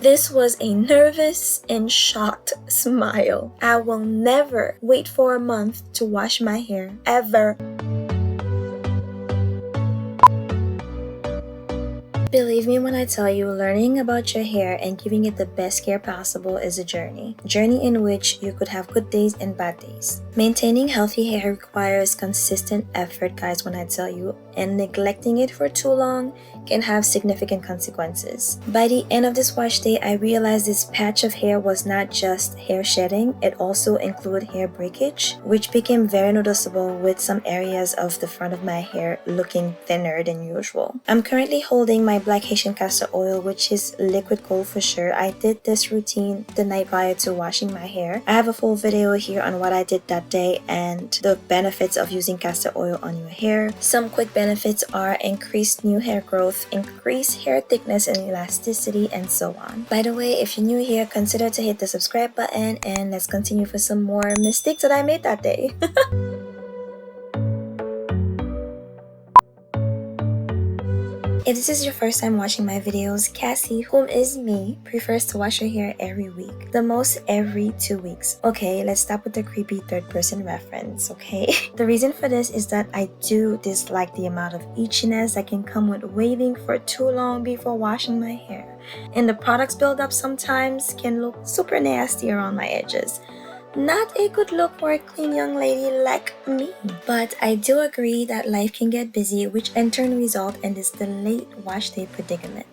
This was a nervous and shocked smile. I will never wait for a month to wash my hair, ever. Believe me when I tell you, learning about your hair and giving it the best care possible is a journey. A journey in which you could have good days and bad days. Maintaining healthy hair requires consistent effort, guys, when I tell you, and neglecting it for too long can have significant consequences. By the end of this wash day, I realized this patch of hair was not just hair shedding, it also included hair breakage, which became very noticeable with some areas of the front of my hair looking thinner than usual. I'm currently holding my black Haitian castor oil, which is liquid gold for sure. I did this routine the night prior to washing my hair. I have a full video here on what I did that day and the benefits of using castor oil on your hair. Some quick benefits are increased new hair growth, increased hair thickness and elasticity, and so on. By the way, if you're new here, consider to hit the subscribe button and let's continue for some more mistakes that I made that day. If this is your first time watching my videos, Cassy, whom is me, prefers to wash her hair every week. The most every 2 weeks. Okay, let's stop with the creepy third-person reference, okay? The reason for this is that I do dislike the amount of itchiness that can come with waiting for too long before washing my hair. And the products buildup sometimes can look super nasty around my edges. Not a good look for a clean young lady like me. But I do agree that life can get busy, which in turn result in this delayed wash day predicament.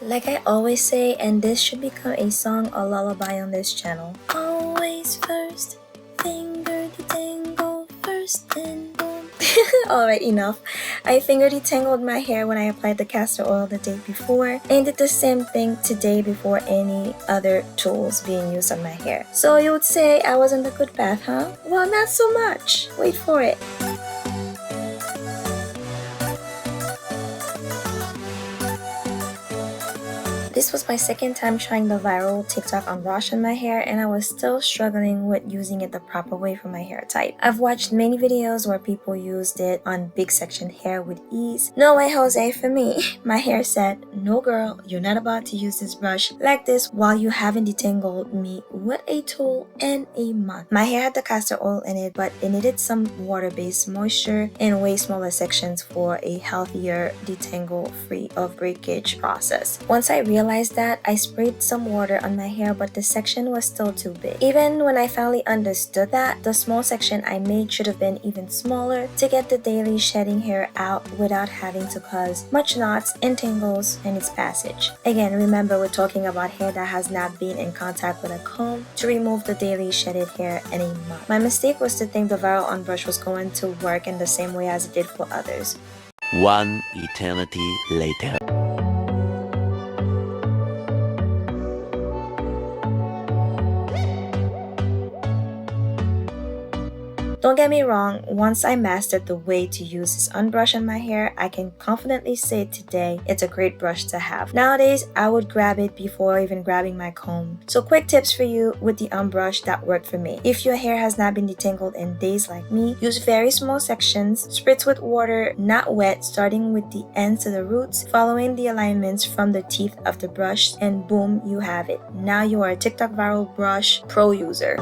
Like I always say, and this should become a song or lullaby on this channel. Always first, finger detangle first, then boom. Alright, enough. I finger detangled my hair when I applied the castor oil the day before and did the same thing today before any other tools being used on my hair. So you would say I was on the good path, huh? Well, not so much. Wait for it. This was my second time trying the viral TikTok unbrush on my hair and I was still struggling with using it the proper way for my hair type. I've watched many videos where people used it on big section hair with ease. No way, Jose, for me. My hair said, no girl, you're not about to use this brush like this while you haven't detangled me with a tool in a month. My hair had the castor oil in it, but it needed some water-based moisture and way smaller sections for a healthier detangle free of breakage process. Once I realized that, I sprayed some water on my hair, but the section was still too big. Even when I finally understood that, the small section I made should have been even smaller to get the daily shedding hair out without having to cause much knots and tangles in its passage. Again, remember we're talking about hair that has not been in contact with a comb to remove the daily shedded hair in a month. My mistake was to think the viral unbrush was going to work in the same way as it did for others. One eternity later. Don't get me wrong, once I mastered the way to use this unbrush on my hair, I can confidently say today it's a great brush to have. Nowadays, I would grab it before even grabbing my comb. So quick tips for you with the unbrush that worked for me. If your hair has not been detangled in days like me, use very small sections, spritz with water, not wet, starting with the ends to the roots, following the alignments from the teeth of the brush, and boom, you have it. Now you are a TikTok viral brush pro user.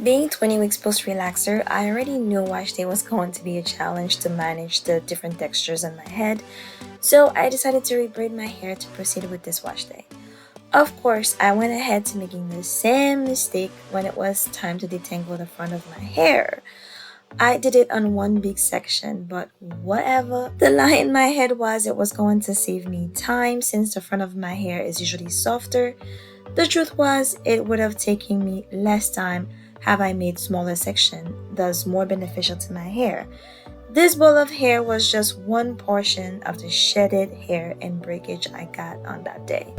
Being 20 weeks post-relaxer, I already knew wash day was going to be a challenge to manage the different textures on my head, so I decided to rebraid my hair to proceed with this wash day. Of course, I went ahead to making the same mistake when it was time to detangle the front of my hair. I did it on one big section, but whatever. The lie in my head was it was going to save me time since the front of my hair is usually softer. The truth was it would have taken me less time have I made smaller section, thus more beneficial to my hair. This ball of hair was just one portion of the shedded hair and breakage I got on that day.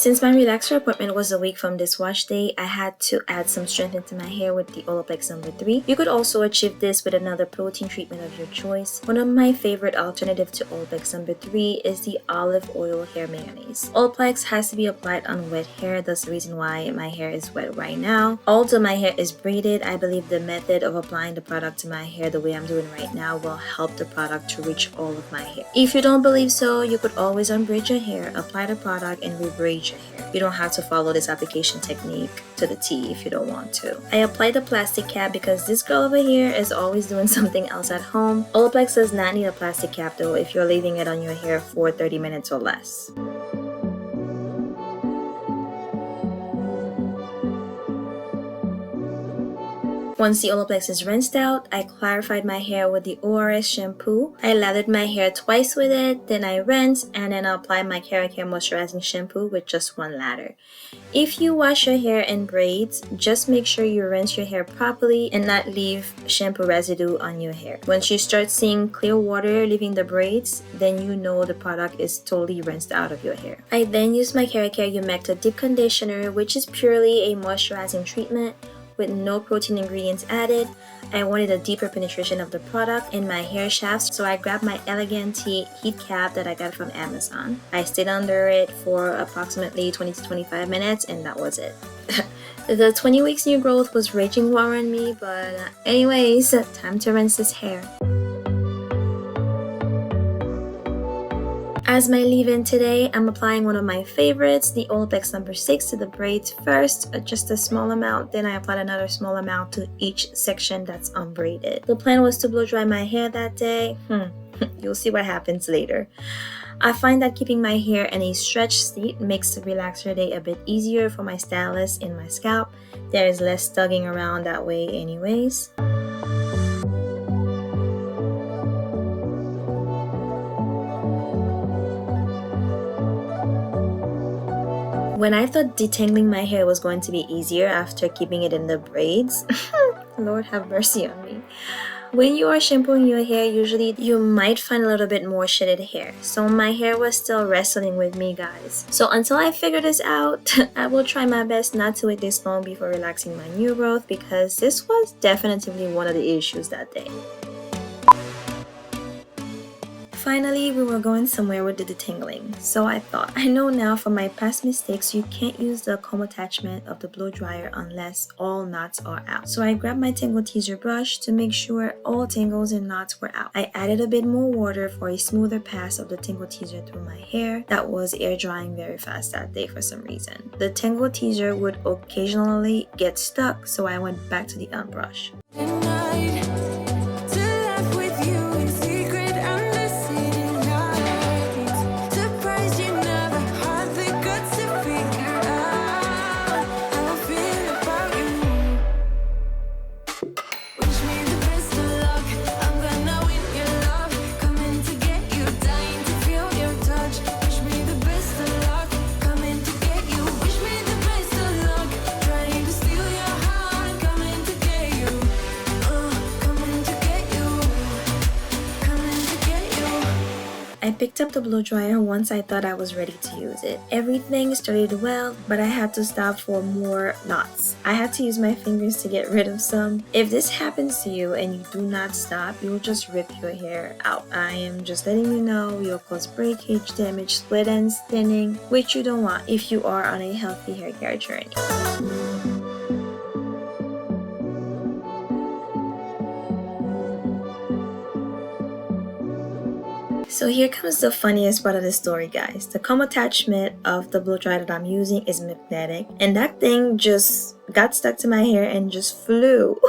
Since my relaxer appointment was a week from this wash day, I had to add some strength into my hair with the Olaplex number 3. You could also achieve this with another protein treatment of your choice. One of my favorite alternatives to Olaplex number 3 is the olive oil hair mayonnaise. Olaplex has to be applied on wet hair. That's the reason why my hair is wet right now. Although my hair is braided, I believe the method of applying the product to my hair the way I'm doing right now will help the product to reach all of my hair. If you don't believe so, you could always unbraid your hair, apply the product, and rebraid your hair. You don't have to follow this application technique to the T if you don't want to. I applied the plastic cap because this girl over here is always doing something else at home. Olaplex does not need a plastic cap though if you're leaving it on your hair for 30 minutes or less. Once the Olaplex is rinsed out, I clarified my hair with the ORS shampoo. I lathered my hair twice with it, then I rinsed, and then I applied my HairCare moisturizing shampoo with just one lather. If you wash your hair in braids, just make sure you rinse your hair properly and not leave shampoo residue on your hair. Once you start seeing clear water leaving the braids, then you know the product is totally rinsed out of your hair. I then used my HairCare Humecta Deep Conditioner, which is purely a moisturizing treatment with no protein ingredients added. I wanted a deeper penetration of the product in my hair shafts, so I grabbed my Elegante heat cap that I got from Amazon. I stayed under it for approximately 20 to 25 minutes and that was it. The 20 weeks new growth was raging war on me, but anyways, time to rinse this hair. As my leave-in today, I'm applying one of my favorites, the Olaplex number 6 to the braids first, just a small amount, then I applied another small amount to each section that's unbraided. The plan was to blow dry my hair that day. You'll see what happens later. I find that keeping my hair in a stretched state makes the relaxer day a bit easier for my stylist in my scalp. There is less tugging around that way anyways. When I thought detangling my hair was going to be easier after keeping it in the braids, Lord have mercy on me. When you are shampooing your hair, usually you might find a little bit more shedded hair. So my hair was still wrestling with me, guys. So until I figure this out, I will try my best not to wait this long before relaxing my new growth because this was definitely one of the issues that day. Finally, we were going somewhere with the detangling, so I thought, I know now from my past mistakes you can't use the comb attachment of the blow dryer unless all knots are out. So I grabbed my tangle teaser brush to make sure all tangles and knots were out. I added a bit more water for a smoother pass of the tangle teaser through my hair that was air drying very fast that day for some reason. The tangle teaser would occasionally get stuck, so I went back to the unbrush. I picked up the blow dryer once I thought I was ready to use it. Everything started well, but I had to stop for more knots. I had to use my fingers to get rid of some. If this happens to you and you do not stop, you'll just rip your hair out. I am just letting you know you'll cause breakage, damage, split ends, thinning, which you don't want if you are on a healthy hair care journey. So here comes the funniest part of the story, guys. The comb attachment of the blow dryer that I'm using is magnetic, and that thing just got stuck to my hair and just flew.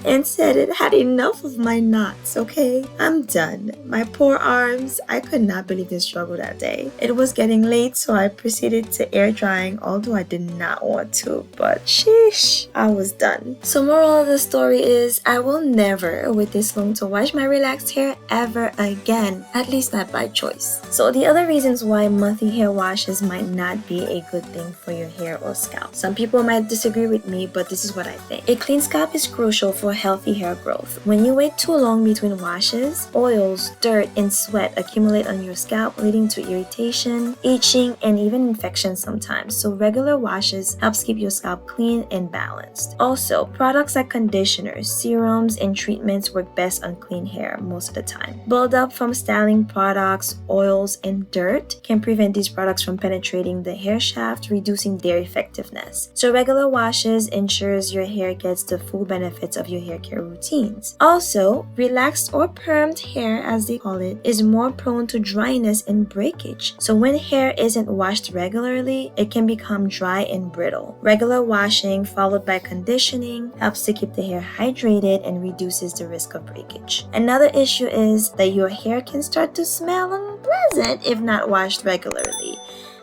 And said it had enough of my knots, okay? I'm done. My poor arms, I could not believe the struggle that day. It was getting late, so I proceeded to air drying, although I did not want to, but sheesh, I was done. So moral of the story is, I will never wait this long to wash my relaxed hair ever again, at least not by choice. So the other reasons why monthly hair washes might not be a good thing for your hair or scalp. Some people might disagree with me, but this is what I think. A clean scalp is is crucial for healthy hair growth. When you wait too long between washes, oils, dirt, and sweat accumulate on your scalp, leading to irritation, itching, and even infections sometimes. So regular washes helps keep your scalp clean and balanced. Also, products like conditioners, serums, and treatments work best on clean hair most of the time. Buildup from styling products, oils, and dirt can prevent these products from penetrating the hair shaft, reducing their effectiveness. So regular washes ensures your hair gets the full benefits of your hair care routines. Also, relaxed or permed hair, as they call it, is more prone to dryness and breakage. So when hair isn't washed regularly, it can become dry and brittle. Regular washing followed by conditioning helps to keep the hair hydrated and reduces the risk of breakage. Another issue is that your hair can start to smell unpleasant if not washed regularly,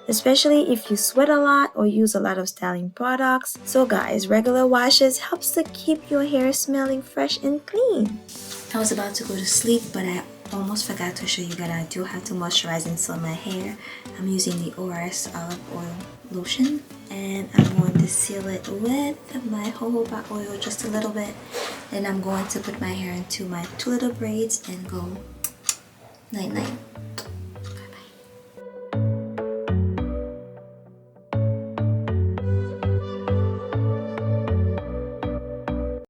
especially if you sweat a lot or use a lot of styling products. So guys, regular washes helps to keep your hair smelling fresh and clean. I was about to go to sleep, but I almost forgot to show you that I do have to moisturize and seal my hair. I'm using the ORS olive oil lotion, and I'm going to seal it with my jojoba oil just a little bit. Then I'm going to put my hair into my 2 little braids and go night night.